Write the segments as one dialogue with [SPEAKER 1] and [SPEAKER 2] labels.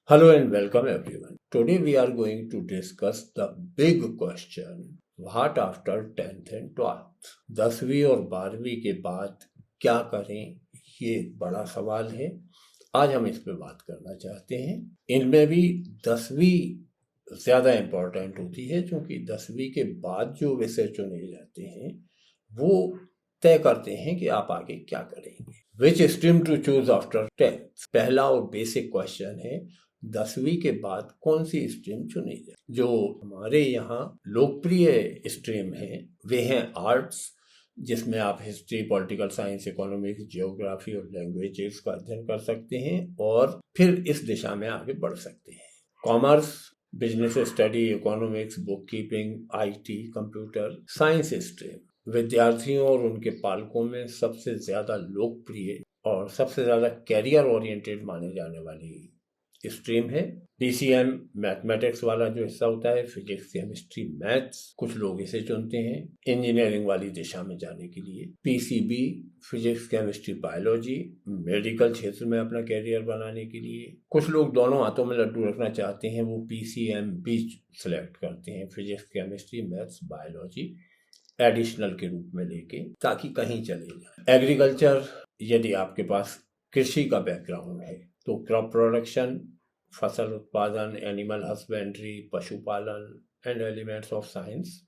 [SPEAKER 1] Hello and welcome everyone. Today we are going to discuss the big question, what after 10th and 12th? 10वीं और 12वीं के बाद क्या करें, ये एक बड़ा सवाल है। आज हम इस पे बात करना चाहते हैं। इनमें भी 10वीं ज़्यादा इम्पोर्टेंट होती है, क्योंकि 10वीं के बाद जो विषय चुने जाते हैं वो तय करते हैं कि आप आगे क्या करेंगे। Which stream to choose after 10th, पहला और बेसिक क्वेश्चन है, 10वीं के बाद कौन सी स्ट्रीम चुनी जाए। जो हमारे यहाँ लोकप्रिय स्ट्रीम है वे हैं आर्ट्स, जिसमें आप history, political science, economics, geography और लैंग्वेजेस का अध्ययन कर सकते हैं और फिर इस दिशा में आगे बढ़ सकते हैं। Commerce, business study, economics, book keeping, IT, computer science stream विद्यार्थियों और उनके पालकों में सबसे ज़्यादा लोकप्रिय और सबसे ज़्यादा कैरियर ओरिएंटेड माने जाने वाली स्ट्रीम है। PCM मैथमेटिक्स वाला जो हिस्सा होता है, फिजिक्स, केमिस्ट्री, मैथ्स, कुछ लोग इसे चुनते हैं इंजीनियरिंग वाली दिशा में जाने के लिए। PCB physics, chemistry, biology, medical क्षेत्र में अपना कैरियर बनाने के लिए। कुछ लोग दोनों हाथों में लड्डू रखना चाहते हैं, वो PCMB सेलेक्ट करते हैं, physics, chemistry, maths, biology additional के रूप में लेके, ताकि कहीं चले जाए। एग्रीकल्चर, यदि आपके पास कृषि का बैकग्राउंड है तो क्रॉप प्रोडक्शन, फसल उत्पादन, एनिमल हस्बेंड्री, पशुपालन and elements of science,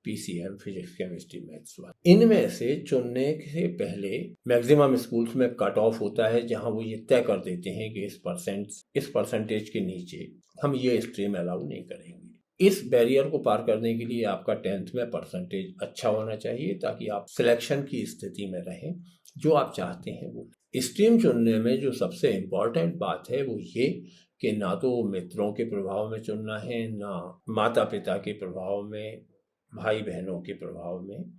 [SPEAKER 1] PCM physics, chemistry, maths. इनमें से चुनने से पहले मैक्सिमम स्कूल्स में कट ऑफ होता है, जहां वो ये तय कर देते हैं कि इस परसेंटेज के नीचे हम ये स्ट्रीम अलाउ नहीं करेंगे। इस बैरियर को पार करने के लिए आपका 10th में परसेंटेज अच्छा होना चाहिए, ताकि आप सिलेक्शन की स्थिति में रहें जो आप चाहते हैं वो। स्ट्रीम चुनने में जो सबसे इम्पोर्टेंट बात है वो ये कि ना तो मित्रों के प्रभाव में चुनना है, ना माता पिता के प्रभाव में, भाई बहनों के प्रभाव में।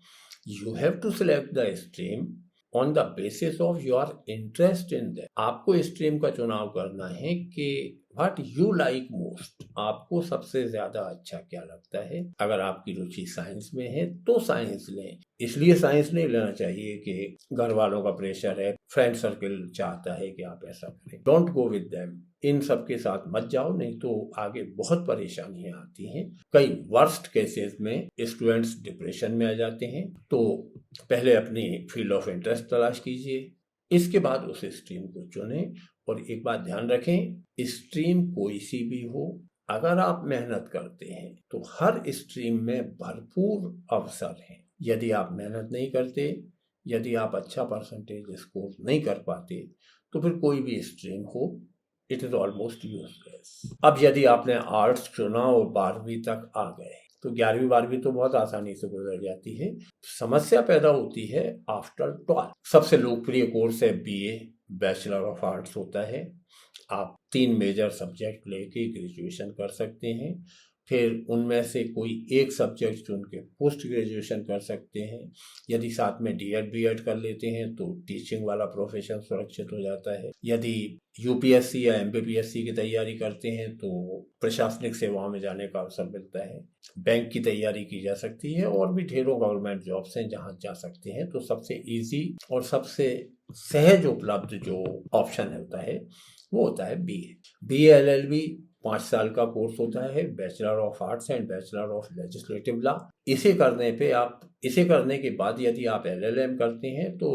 [SPEAKER 1] You have to select the stream on the basis of your interest in that. आपको स्ट्रीम का चुनाव करना है कि व्हाट यू लाइक मोस्ट, आपको सबसे ज्यादा अच्छा क्या लगता है। अगर आपकी रुचि साइंस में है तो साइंस लें। इसलिए साइंस नहीं लेना चाहिए कि घर वालों का प्रेशर है, फ्रेंड सर्कल चाहता है कि आप ऐसा करें। डोंट गो विद देम, इन सब के साथ मत जाओ, नहीं तो आगे बहुत परेशानियां आती हैं। कई वर्स्ट केसेस में स्टूडेंट्स डिप्रेशन में आ जाते हैं। तो पहले अपनी फील्ड ऑफ इंटरेस्ट तलाश कीजिए, इसके बाद उस स्ट्रीम को चुनें। और एक बात ध्यान रखें, स्ट्रीम कोई सी भी हो, अगर आप मेहनत करते हैं तो हर स्ट्रीम में भरपूर अवसर हैं। यदि आप मेहनत नहीं करते, यदि आप अच्छा परसेंटेज स्कोर नहीं कर पाते, तो फिर कोई भी स्ट्रीम हो, इट इज ऑलमोस्ट यूजलेस। अब यदि आपने आर्ट्स चुना और 12वीं तक आ गए, तो 11वीं 12वीं तो बहुत आसानी से गुजर जाती है। समस्या पैदा होती है आफ्टर 12। सबसे लोकप्रिय कोर्स है BA, बैचलर ऑफ आर्ट्स होता है। आप 3 मेजर सब्जेक्ट लेके ग्रेजुएशन कर सकते हैं, फिर उनमें से कोई एक सब्जेक्ट चुन के पोस्ट ग्रेजुएशन कर सकते हैं। यदि साथ में D.Ed B.Ed कर लेते हैं तो टीचिंग वाला प्रोफेशन सुरक्षित हो जाता है। यदि UPSC या MPPSC की तैयारी करते हैं तो प्रशासनिक सेवाओं में जाने का अवसर मिलता है। बैंक की तैयारी की जा सकती है, और भी ढेरों गवर्नमेंट जॉब्स हैं जहां जा सकते हैं। तो सबसे इजी और सबसे सहज उपलब्ध जो ऑप्शन होता है वो होता है BA LLB, 5 साल का कोर्स होता है, bachelor of arts and bachelor of legislative law. इसे करने के बाद यदि आप LLM करते हैं तो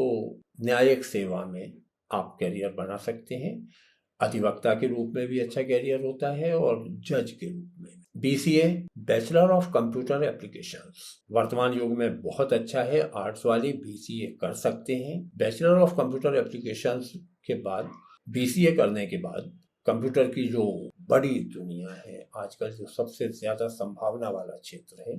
[SPEAKER 1] न्यायिक सेवा में आप करियर बना सकते हैं। अधिवक्ता के रूप में भी अच्छा कैरियर होता है, और जज के रूप में। BCA, bachelor of computer applications, वर्तमान युग में बहुत अच्छा है। आर्ट्स वाले BCA कर सकते हैं। बैचलर ऑफ कंप्यूटर एप्लीकेशंस के बाद BCA करने के बाद कंप्यूटर की जो बड़ी दुनिया है, आजकल जो सबसे ज्यादा संभावना वाला क्षेत्र है,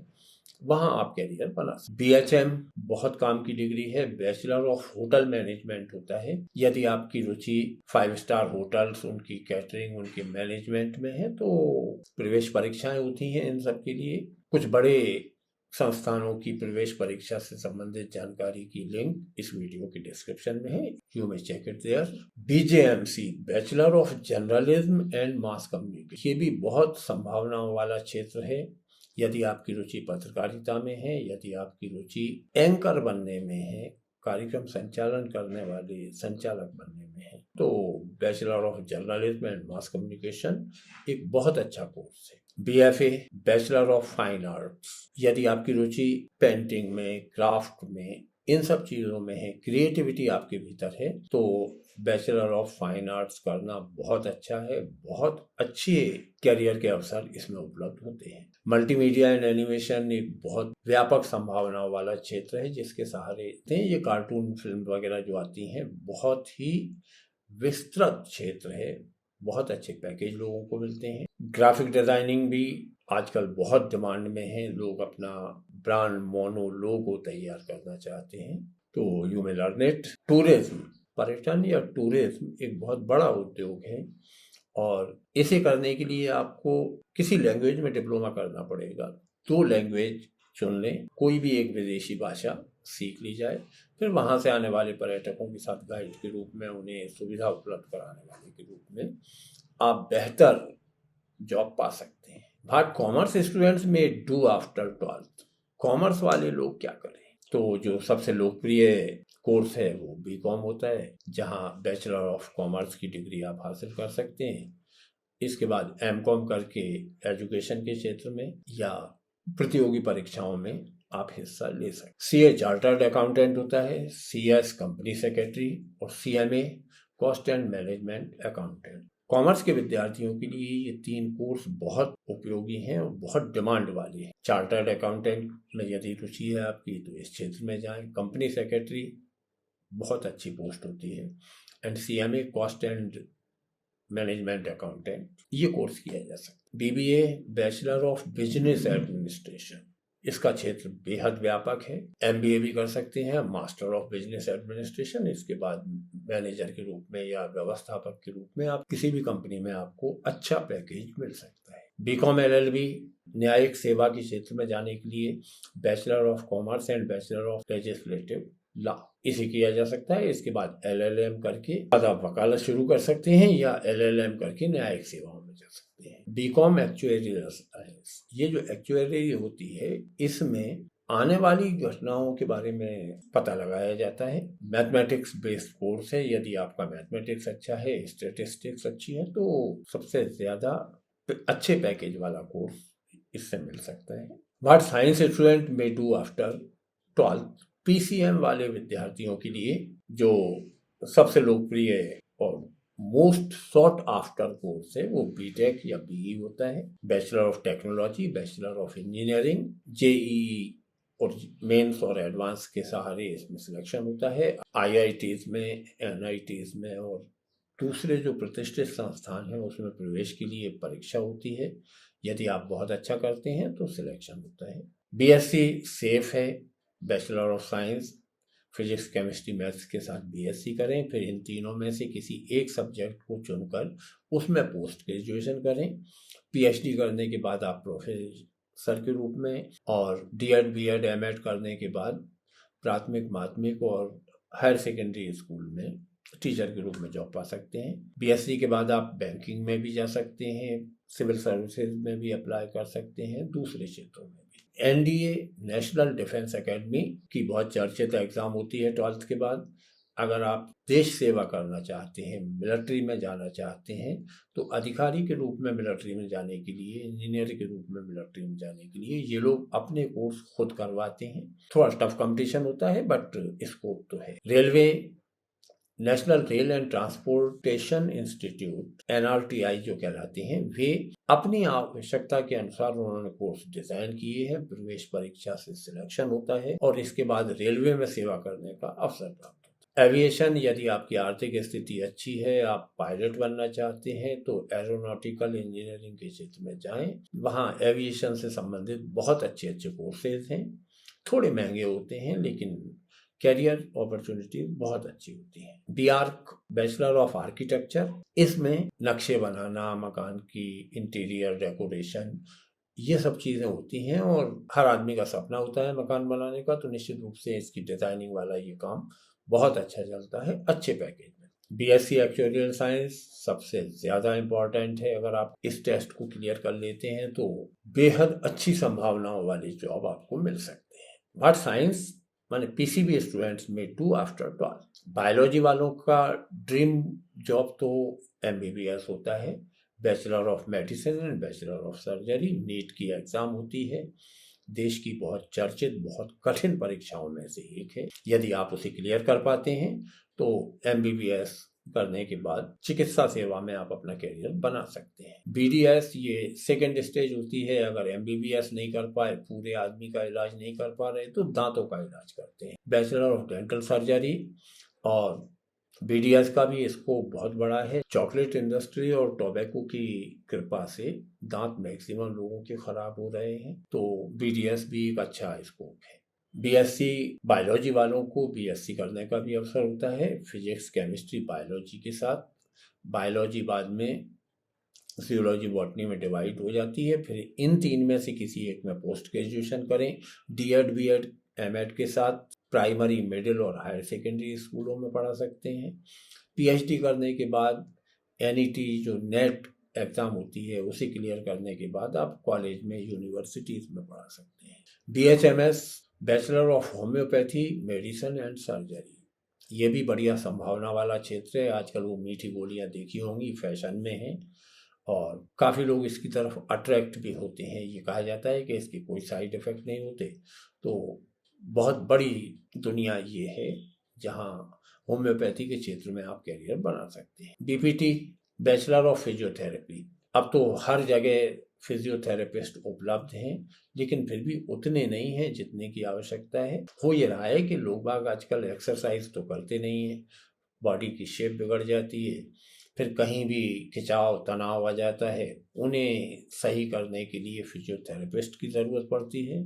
[SPEAKER 1] वहां आप कैरियर बना सकते। BHM बहुत काम की डिग्री है, बैचलर ऑफ होटल मैनेजमेंट होता है। यदि आपकी रुचि 5 स्टार होटल्स, उनकी कैटरिंग, उनके मैनेजमेंट में है, तो प्रवेश परीक्षाएं होती हैं इन सब के लिए। कुछ बड़े संस्थानों की प्रवेश परीक्षा से संबंधित जानकारी की लिंक इस वीडियो के डिस्क्रिप्शन में है, you may check it there. BJMC, bachelor of journalism and mass communication, ये भी बहुत संभावनाओं वाला क्षेत्र है। यदि आपकी रुचि पत्रकारिता में है, यदि आपकी रुचि एंकर बनने में है, कार्यक्रम संचालन करने वाले संचालक बनने में हैं, तो bachelor of journalism and mass communication एक बहुत अच्छा कोर्स है। BFA bachelor of fine arts, यदि आपकी रुचि पेंटिंग में, क्राफ्ट में, इन सब चीज़ों में है, क्रिएटिविटी आपके भीतर है, तो बैचलर ऑफ फाइन आर्ट्स करना बहुत अच्छा है। बहुत अच्छे करियर के अवसर इसमें उपलब्ध होते हैं। मल्टीमीडिया एंड एनिमेशन एक बहुत व्यापक संभावनाओं वाला क्षेत्र है, जिसके सहारे ये कार्टून फिल्म वगैरह जो आती हैं, बहुत ही विस्तृत क्षेत्र है। बहुत अच्छे पैकेज लोगों को मिलते हैं। ग्राफिक डिजाइनिंग भी आजकल बहुत डिमांड में है। लोग अपना ब्रांड मोनो लोगो तैयार करना चाहते हैं, तो you may learn it. Tourism, पर्यटन या टूरिज्म एक बहुत बड़ा उद्योग है, और इसे करने के लिए आपको किसी लैंग्वेज में डिप्लोमा करना पड़ेगा। 2 लैंग्वेज चुन लें, कोई भी एक विदेशी भाषा सीख ली जाए, फिर वहाँ से आने वाले पर्यटकों के साथ गाइड के रूप में, उन्हें सुविधा उपलब्ध कराने वाले के रूप में आप बेहतर जॉब पा सकते हैं। बट कॉमर्स स्टूडेंट्स में डू आफ्टर 12th, कॉमर्स वाले लोग क्या करें? तो जो सबसे लोकप्रिय कोर्स है वो BCom होता है, जहाँ बैचलर ऑफ कॉमर्स की डिग्री आप हासिल कर सकते हैं। इसके बाद MCom करके एजुकेशन के क्षेत्र में या प्रतियोगी परीक्षाओं में आप हिस्सा ले सकते। CA चार्टर्ड अकाउंटेंट होता है, CS कंपनी सेक्रेटरी, और CMA cost and management accountant. Commerce के विद्यार्थियों के लिए ये 3 कोर्स बहुत उपयोगी हैं और बहुत डिमांड वाले हैं। चार्टर्ड अकाउंटेंट में यदि रुचि है आपकी, तो इस क्षेत्र में जाएं। कंपनी सेक्रेटरी बहुत अच्छी पोस्ट होती है, and CMA cost and management accountant, ये कोर्स किया जा सकता है। BBA bachelor of business administration, इसका क्षेत्र बेहद व्यापक है। MBA भी कर सकते हैं, मास्टर ऑफ बिजनेस एडमिनिस्ट्रेशन। इसके बाद मैनेजर के रूप में या व्यवस्थापक के रूप में आप किसी भी कंपनी में आपको अच्छा पैकेज मिल सकता है। BCom LLB न्यायिक सेवा के क्षेत्र में जाने के लिए bachelor of commerce and bachelor of legislative law, इसे किया जा सकता है। इसके बाद LLM करके आप वकालत शुरू कर सकते हैं, या LLM करके न्यायिक सेवाओं में जा सकते हैं। BCom एक्चुअरियल साइंस, ये जो एक्चुअरी होती है, इसमें आने वाली घटनाओं के बारे में पता लगाया जाता है। मैथमेटिक्स बेस्ड कोर्स है। यदि आपका मैथमेटिक्स अच्छा है, स्टैटिस्टिक्स अच्छी है, तो सबसे ज्यादा अच्छे पैकेज वाला कोर्स इससे मिल सकता है। व्हाट साइंस स्टूडेंट में डू आफ्टर 12th, PCM वाले विद्यार्थियों के लिए जो सबसे लोकप्रिय और मोस्ट सॉट आफ्टर कोर्स है, वो BTech या BE होता है। Bachelor of technology, bachelor of engineering, JEE और मेंस और एडवांस के सहारे इसमें सिलेक्शन होता है। IITs में, NITs में और दूसरे जो प्रतिष्ठित संस्थान हैं, उसमें प्रवेश के लिए परीक्षा होती है। यदि आप बहुत अच्छा करते हैं तो सिलेक्शन होता है। BSc सेफ है। Bachelor of science, physics, chemistry, maths के साथ BSc करें, फिर इन तीनों में से किसी एक सब्जेक्ट को चुनकर उसमें पोस्ट ग्रेजुएशन करें। PhD करने के बाद आप प्रोफेसर के रूप में, और D.Ed, B.Ed, M.Ed करने के बाद प्राथमिक, माध्यमिक और हायर सेकेंडरी स्कूल में टीचर के रूप में जॉब पा सकते हैं। BSc के बाद आप बैंकिंग में भी जा सकते हैं, सिविल सर्विसेज में भी अप्लाई कर सकते हैं, दूसरे क्षेत्रों में भी। NDA नेशनल डिफेंस एकेडमी की बहुत चर्चित एग्जाम होती है 12th के बाद। अगर आप देश सेवा करना चाहते हैं, मिलिट्री में जाना चाहते हैं, तो अधिकारी के रूप में मिलिट्री में जाने के लिए, इंजीनियर के रूप में मिलिट्री में जाने के लिए ये लोग अपने कोर्स खुद करवाते हैं। थोड़ा टफ कंपटीशन होता है, बट स्कोप तो है। Railway, national rail and transportation institute, NRTI जो कहलाते हैं, वे अपनी आवश्यकता के अनुसार उन्होंने कोर्स डिजाइन किए हैं। प्रवेश परीक्षा से सिलेक्शन होता है और इसके बाद रेलवे में सेवा करने का अवसर प्राप्त होता है। एविएशन, यदि आपकी आर्थिक स्थिति अच्छी है, आप पायलट बनना चाहते हैं, तो एरोनॉटिकल इंजीनियरिंग के क्षेत्र में जाएं। वहाँ एविएशन से संबंधित बहुत अच्छे अच्छे कोर्सेज हैं। थोड़े महंगे होते हैं, लेकिन कैरियर अपॉर्चुनिटी बहुत अच्छी होती है। BArch बैचलर ऑफ आर्किटेक्चर, इसमें नक्शे बनाना, मकान की इंटीरियर डेकोरेशन, ये सब चीज़ें होती हैं, और हर आदमी का सपना होता है मकान बनाने का, तो निश्चित रूप से इसकी डिजाइनिंग वाला ये काम बहुत अच्छा चलता है, अच्छे पैकेज में। BSc एक्चुअरियल साइंस सबसे ज़्यादा इम्पॉर्टेंट है। अगर आप इस टेस्ट को क्लियर कर लेते हैं तो बेहद अच्छी संभावनाओं वाली जॉब आपको मिल सकती है। व्हाट साइंस माने पीसीबी स्टूडेंट्स में डू आफ्टर 12। बायोलॉजी वालों का ड्रीम जॉब तो एमबीबीएस होता है, bachelor of medicine and bachelor of surgery. NEET की एग्जाम होती है, देश की बहुत चर्चित, बहुत कठिन परीक्षाओं में से एक है। यदि आप उसे क्लियर कर पाते हैं तो एमबीबीएस करने के बाद चिकित्सा सेवा में आप अपना करियर बना सकते हैं। बीडीएस ये सेकेंड स्टेज होती है। अगर एमबीबीएस नहीं कर पाए, पूरे आदमी का इलाज नहीं कर पा रहे, तो दांतों का इलाज करते हैं। बैचलर ऑफ डेंटल सर्जरी और बीडीएस का भी स्कोप बहुत बड़ा है। चॉकलेट इंडस्ट्री और टोबैको की कृपा से दांत मैक्सिमम लोगों के खराब हो रहे हैं, तो बीडीएस भी एक अच्छा स्कोप है। बीएससी बायोलॉजी वालों को बीएससी करने का भी अवसर होता है, फिजिक्स, केमिस्ट्री, बायोलॉजी के साथ। बायोलॉजी बाद में जियोलॉजी, बॉटनी में डिवाइड हो जाती है। फिर इन तीन में से किसी एक में पोस्ट ग्रेजुएशन करें, डीएड, बीएड, एमएड के साथ प्राइमरी, मिडिल और हायर सेकेंडरी स्कूलों में पढ़ा सकते हैं। पीएचडी करने के बाद एनईटी जो नेट एग्ज़ाम होती है उसे क्लियर करने के बाद आप कॉलेज में, यूनिवर्सिटीज़ में पढ़ा सकते हैं। BHMS, bachelor of homeopathy, medicine and surgery, ये भी बढ़िया संभावना वाला क्षेत्र है। आजकल वो मीठी गोलियां देखी होंगी, फैशन में है और काफ़ी लोग इसकी तरफ अट्रैक्ट भी होते हैं। ये कहा जाता है कि इसके कोई साइड इफ़ेक्ट नहीं होते। तो बहुत बड़ी दुनिया ये है जहाँ होम्योपैथी के क्षेत्र में आप कैरियर बना सकते हैं। बीपीटी, बैचलर ऑफ फिजियोथेरेपी, अब तो हर जगह फिजियोथेरेपिस्ट उपलब्ध हैं, लेकिन फिर भी उतने नहीं हैं जितने की आवश्यकता है। हो ये रहा है कि लोग बाग आजकल एक्सरसाइज तो करते नहीं हैं, बॉडी की शेप बिगड़ जाती है, फिर कहीं भी खिंचाव, तनाव आ जाता है, उन्हें सही करने के लिए फिजियोथेरेपिस्ट की ज़रूरत पड़ती है।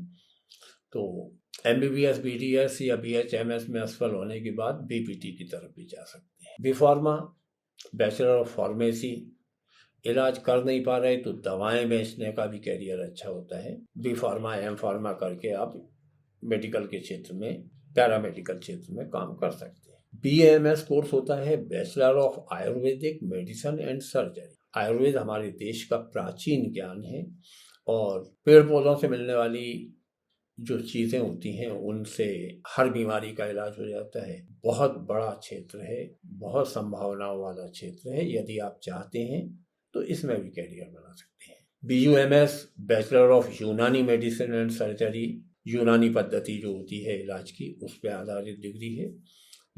[SPEAKER 1] तो एमबीबीएस, बीडीएस या बीएचएमएस में असफल होने के बाद बीपीटी की तरफ भी जा सकते हैं। B pharma, bachelor of pharmacy, इलाज कर नहीं पा रहे तो दवाएं बेचने का भी कैरियर अच्छा होता है। बी फार्मा, एम फार्मा करके आप मेडिकल के क्षेत्र में, पैरामेडिकल क्षेत्र में काम कर सकते हैं। बीएमएस कोर्स होता है bachelor of Ayurvedic medicine and surgery. Ayurveda हमारे देश का प्राचीन ज्ञान है और पेड़ पौधों से मिलने वाली जो चीज़ें होती हैं उनसे हर बीमारी का इलाज हो जाता है। बहुत बड़ा क्षेत्र है, बहुत संभावनाओं वाला क्षेत्र है। यदि आप चाहते हैं तो इसमें भी कैरियर बना सकते हैं। बीयूएमएस, बैचलर ऑफ यूनानी मेडिसिन एंड सर्जरी, यूनानी पद्धति जो होती है इलाज की, उस पर आधारित डिग्री है,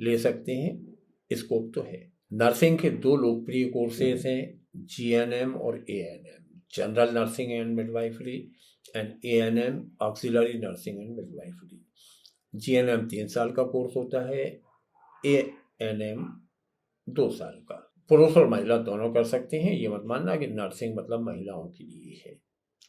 [SPEAKER 1] ले सकते हैं, स्कोप तो है। नर्सिंग के दो लोकप्रिय कोर्सेज हैं, जीएनएम और ANM, general nursing and midwifery and ANM, auxiliary nursing and midwifery. GNM 3 साल का कोर्स होता है, एएनएम 2 साल का। पुरुष और महिला दोनों कर सकते हैं। ये मत मानना कि नर्सिंग मतलब महिलाओं के लिए है।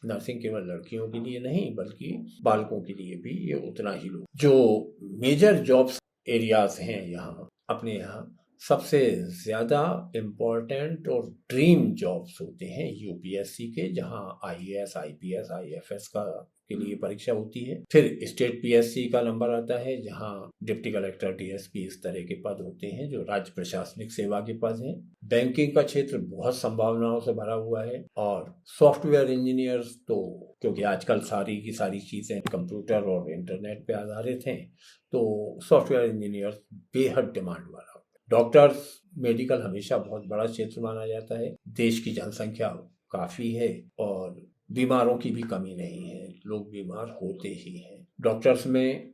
[SPEAKER 1] नर्सिंग केवल लड़कियों के लिए नहीं बल्कि बालकों के लिए भी ये उतना ही लोग। जो मेजर जॉब्स एरियाज हैं यहाँ, अपने यहाँ सबसे ज़्यादा इम्पोर्टेंट और ड्रीम जॉब्स होते हैं यूपीएससी के, जहाँ आईएएस, आईपीएस, आईएफएस का के लिए परीक्षा होती है। फिर स्टेट पीएससी का नंबर आता है, जहाँ डिप्टी कलेक्टर, डीएसपी, इस तरह के पद होते हैं जो राज्य प्रशासनिक सेवा के पद हैं। बैंकिंग का क्षेत्र बहुत संभावनाओं से भरा हुआ है और सॉफ्टवेयर इंजीनियर्स तो, क्योंकि आजकल सारी की सारी चीज़ें कंप्यूटर और इंटरनेट पे आधारित हैं, तो सॉफ्टवेयर इंजीनियर्स बेहद डिमांड वाला। डॉक्टर्स, मेडिकल हमेशा बहुत बड़ा क्षेत्र माना जाता है। देश की जनसंख्या काफ़ी है और बीमारों की भी कमी नहीं है, लोग बीमार होते ही हैं। डॉक्टर्स में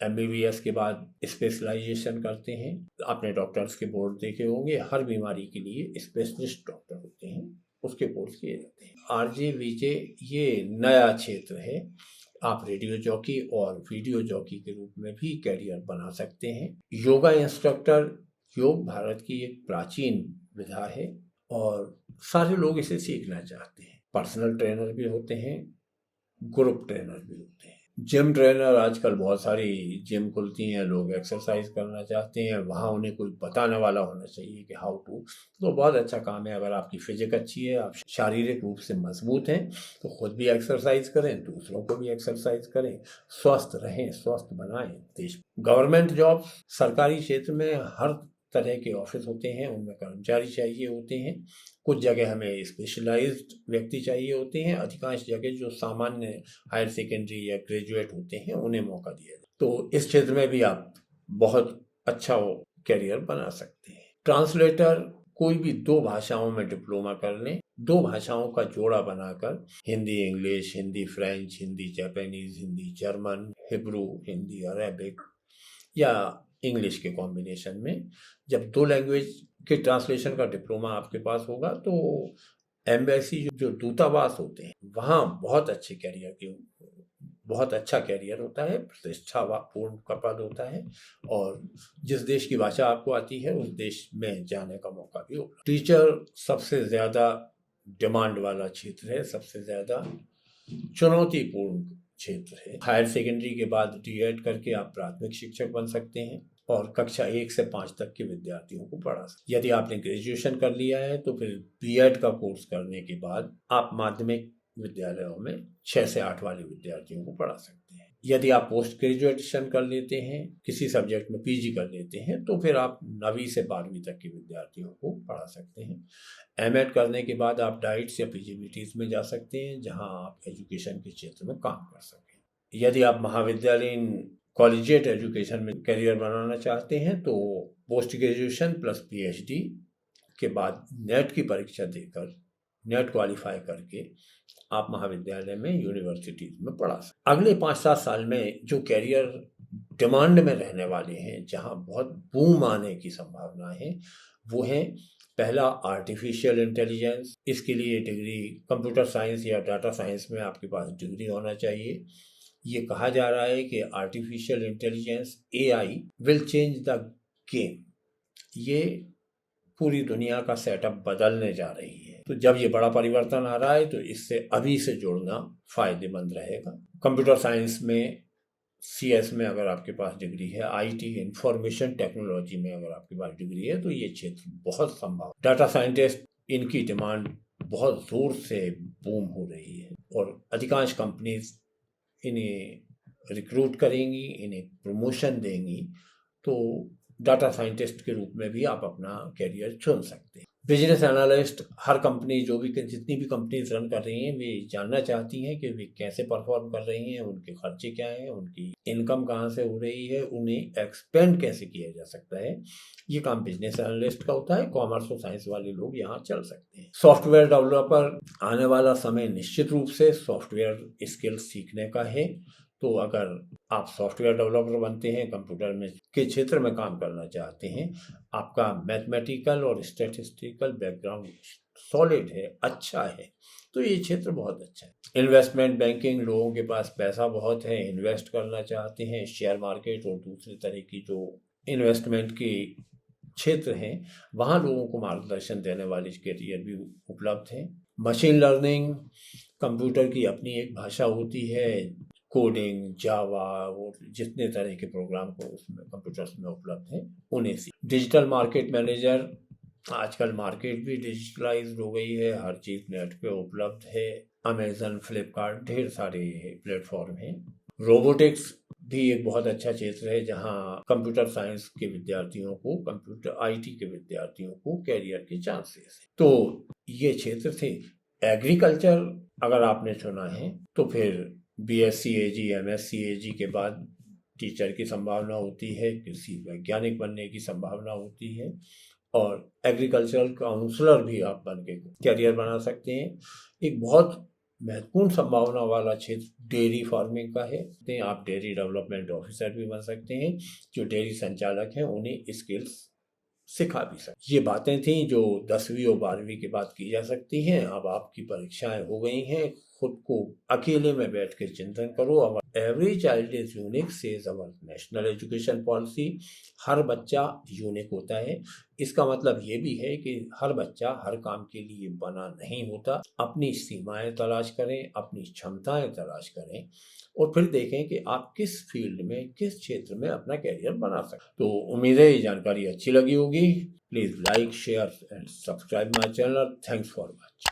[SPEAKER 1] एमबीबीएस के बाद स्पेशलाइजेशन करते हैं। आपने डॉक्टर्स के बोर्ड देखे होंगे, हर बीमारी के लिए स्पेशलिस्ट डॉक्टर होते हैं, उसके कोर्स किए जाते हैं। आरजे, वीजे ये नया क्षेत्र है। आप रेडियो जॉकी और वीडियो जॉकी के रूप में भी कैरियर बना सकते हैं। योगा इंस्ट्रक्टर, योग भारत की एक प्राचीन विधा है और सारे लोग इसे सीखना चाहते हैं। पर्सनल ट्रेनर भी होते हैं, ग्रुप ट्रेनर भी होते हैं। जिम ट्रेनर, आजकल बहुत सारी जिम खुलती हैं, लोग एक्सरसाइज करना चाहते हैं, वहाँ उन्हें कोई बताने वाला होना चाहिए कि हाउ टू। तो बहुत अच्छा काम है। अगर आपकी फिजिक अच्छी है, आप शारीरिक रूप से मजबूत हैं, तो खुद भी एक्सरसाइज करें, दूसरों को भी एक्सरसाइज करें, स्वस्थ रहें, स्वस्थ बनाएं देश। गवर्नमेंट जॉब, सरकारी क्षेत्र में हर तरह के ऑफिस होते हैं, उनमें कर्मचारी चाहिए होते हैं। कुछ जगह हमें स्पेशलाइज्ड व्यक्ति चाहिए होते हैं, अधिकांश जगह जो सामान्य हायर सेकेंडरी या ग्रेजुएट होते हैं उन्हें मौका दिया जाए। तो इस क्षेत्र में भी आप बहुत अच्छा कैरियर बना सकते हैं। ट्रांसलेटर कोई भी 2 भाषाओं में डिप्लोमा कर लें, 2 भाषाओं का जोड़ा बनाकर Hindi English, Hindi French, Hindi Japanese, Hindi German, Hebrew, Hindi Arabic या इंग्लिश के कॉम्बिनेशन में जब 2 लैंग्वेज के ट्रांसलेशन का डिप्लोमा आपके पास होगा तो एम्बेसी जो दूतावास होते हैं वहाँ बहुत अच्छा कैरियर होता है, प्रतिष्ठापूर्ण का पद होता है और जिस देश की भाषा आपको आती है उस देश में जाने का मौका भी होगा। टीचर सबसे ज़्यादा डिमांड वाला क्षेत्र है, सबसे ज़्यादा चुनौतीपूर्ण क्षेत्र है। हायर सेकेंडरी के बाद डीएड करके आप प्राथमिक शिक्षक बन सकते हैं और कक्षा 1 से 5 तक के विद्यार्थियों को पढ़ा सकते हैं। यदि आपने ग्रेजुएशन कर लिया है तो फिर बीएड का कोर्स करने के बाद आप माध्यमिक विद्यालयों में 6 से 8 वाले विद्यार्थियों को पढ़ा सकते हैं। यदि आप पोस्ट ग्रेजुएशन कर लेते हैं, किसी सब्जेक्ट में पीजी कर लेते हैं तो फिर आप 9वीं से 12वीं तक के विद्यार्थियों को पढ़ा सकते हैं। एमएड करने के बाद आप डाइट्स या पीजीबीटीज में जा सकते हैं जहां आप एजुकेशन के क्षेत्र में काम कर सकें। यदि आप महाविद्यालयीन कॉलेजिएट एजुकेशन में करियर बनाना चाहते हैं तो पोस्ट ग्रेजुएशन प्लस पीएचडी के बाद नेट की परीक्षा देकर नेट क्वालिफाई करके आप महाविद्यालय में यूनिवर्सिटीज में पढ़ा सकते। अगले 5-7 साल में जो कैरियर डिमांड में रहने वाले हैं, जहां बहुत बूम आने की संभावना है, वो है पहला आर्टिफिशियल इंटेलिजेंस। इसके लिए डिग्री कंप्यूटर साइंस या डाटा साइंस में आपके पास डिग्री होना चाहिए। ये कहा जा रहा है कि artificial intelligence AI will change the game. ये पूरी दुनिया का सेटअप बदलने जा रही है। तो जब ये बड़ा परिवर्तन आ रहा है तो इससे अभी से जुड़ना फायदेमंद रहेगा। कंप्यूटर साइंस में सीएस में अगर आपके पास डिग्री है, आईटी इंफॉर्मेशन टेक्नोलॉजी में अगर आपके पास डिग्री है तो ये क्षेत्र बहुत संभाव। डाटा साइंटिस्ट, इनकी डिमांड बहुत जोर से बूम हो रही है और अधिकांश कंपनीज इन्हें रिक्रूट करेंगी, इन्हें प्रमोशन देंगी। तो डाटा साइंटिस्ट के रूप में भी आप अपना कैरियर चुन सकते हैं। बिजनेस एनालिस्ट, हर कंपनी जितनी भी कंपनीज रन कर रही हैं वे जानना चाहती हैं कि वे कैसे परफॉर्म कर रही हैं, उनके खर्चे क्या हैं, उनकी इनकम कहाँ से हो रही है, उन्हें एक्सपेंड कैसे किया जा सकता है। ये काम बिजनेस एनालिस्ट का होता है। कॉमर्स और साइंस वाले लोग यहाँ चल सकते हैं। सॉफ्टवेयर डेवलपर, आने वाला समय निश्चित रूप से सॉफ्टवेयर स्किल सीखने का है। तो अगर आप सॉफ्टवेयर डेवलपर बनते हैं, कंप्यूटर में के क्षेत्र में काम करना चाहते हैं, आपका मैथमेटिकल और स्टैटिस्टिकल बैकग्राउंड सॉलिड है, अच्छा है, तो ये क्षेत्र बहुत अच्छा है। इन्वेस्टमेंट बैंकिंग, लोगों के पास पैसा बहुत है, इन्वेस्ट करना चाहते हैं, शेयर मार्केट और दूसरे तरह की जो इन्वेस्टमेंट की क्षेत्र हैं वहाँ लोगों को मार्गदर्शन देने वाले कैरियर भी उपलब्ध हैं। मशीन लर्निंग, कंप्यूटर की अपनी एक भाषा होती है, कोडिंग, जावा और जितने तरह के प्रोग्राम को उसमें कंप्यूटर्स में उपलब्ध हैं उन्हें सीख। डिजिटल मार्केट मैनेजर, आजकल मार्केट भी डिजिटलाइज्ड हो गई है, हर चीज़ नेट पे उपलब्ध है। अमेजन, फ्लिपकार्ट, ढेर सारे प्लेटफॉर्म हैं। रोबोटिक्स भी एक बहुत अच्छा क्षेत्र है जहां कंप्यूटर साइंस के विद्यार्थियों को, कंप्यूटर आईटी के विद्यार्थियों को कैरियर के चांसेस हैं। तो ये क्षेत्र थे। एग्रीकल्चर अगर आपने चुना है तो फिर बीएससी एजी, एमएससी एजी के बाद टीचर की संभावना होती है, कृषि वैज्ञानिक बनने की संभावना होती है और एग्रीकल्चरल काउंसलर भी आप बन के कैरियर बना सकते हैं। एक बहुत महत्वपूर्ण संभावना वाला क्षेत्र डेयरी फार्मिंग का है। आप डेयरी डेवलपमेंट ऑफिसर भी बन सकते हैं। जो डेयरी संचालक हैं उन्हें स्किल्स सिखा भी सकते। ये बातें थी जो 10वीं और 12वीं के बाद की जा सकती हैं। अब आपकी परीक्षाएं हो गई हैं, खुद को अकेले में बैठ कर चिंतन करो। अब every child is unique says our national education policy. हर बच्चा यूनिक होता है। इसका मतलब ये भी है कि हर बच्चा हर काम के लिए बना नहीं होता। अपनी सीमाएं तलाश करें, अपनी क्षमताएं तलाश करें और फिर देखें कि आप किस फील्ड में, किस क्षेत्र में अपना कैरियर बना सकते। तो उम्मीद है ये जानकारी अच्छी लगी होगी। Please like, share and subscribe my channel. Thanks for watching.